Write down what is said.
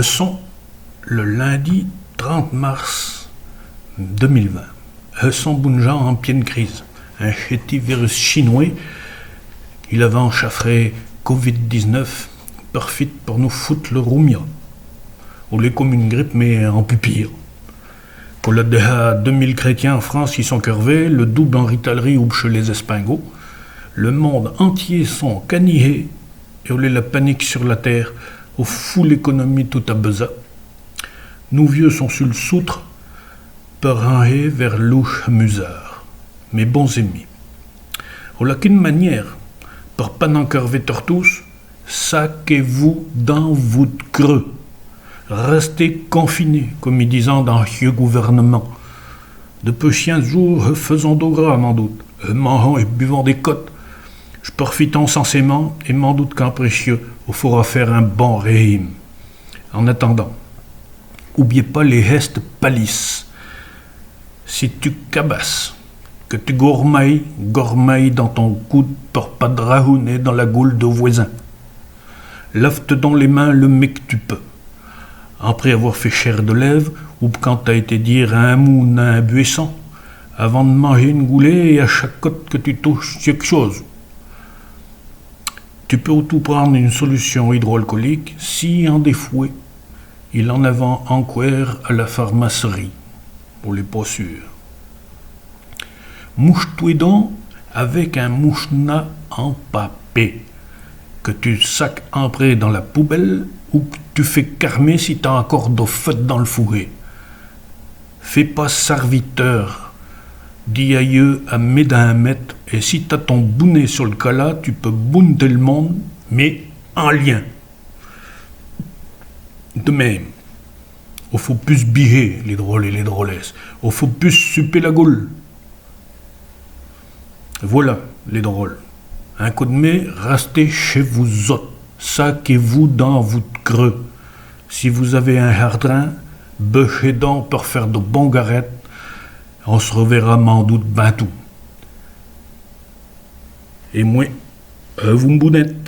Sont le lundi 30 mars 2020. Sont Bounjan en pleine crise. Un petit virus chinois, il avait enchaffré Covid-19, profite pour nous foutre le roumia. Ou les comme une grippe, mais en plus pire. Pour le déjà 2000 chrétiens en France qui sont crevés, le double en ritalerie ou chez les espingos, le monde entier sont canihés, et on la panique sur la terre, au fou l'économie tout à beza. Nous vieux sont sur le soutre, per enher vers louche musard, mes bons amis. Au la qu'une manière, pour pas n'encorver tous, saquez-vous dans votre creux. Restez confinés, comme ils disent dans le gouvernement. Depuis 15 jours, faisons d'eau gras, m'en doute. Mangeons et buvons des côtes. Je profitons censément et m'en doute qu'en précieux, il faudra faire un bon régime. En attendant, oubliez pas les gestes palisses. Si tu cabasses, que tu gourmailles dans ton coude pour pas de rahouner dans la goule de voisin. Lave-te dans les mains le mec que tu peux. Après avoir fait chair de lèvres, ou quand t'as été dire un moune à un buisson, avant de manger une goulée et à chaque côte que tu touches quelque chose. Tu peux tout prendre une solution hydroalcoolique si, en défoué, il en avait encore à la pharmacerie, pour les pas sûrs. Mouche-toi donc avec un mouchena empapé, que tu sacs après dans la poubelle ou que tu fais carmer si t'as encore de feu dans le fourré. Fais pas serviteur, dis aïeux à médamètre, et si t'as ton bonnet sur le cala, tu peux bounter le monde, mais en lien. De même, il faut plus biger les drôles et les drôlesses, il faut plus super la goule. Voilà les drôles. Un coup de mai, restez chez vous autres. Saquez-vous dans votre creux. Si vous avez un jardin, bêchez donc pour faire de bons garettes. On se reverra m'en doute ben tout. Et moi, vous me boudette.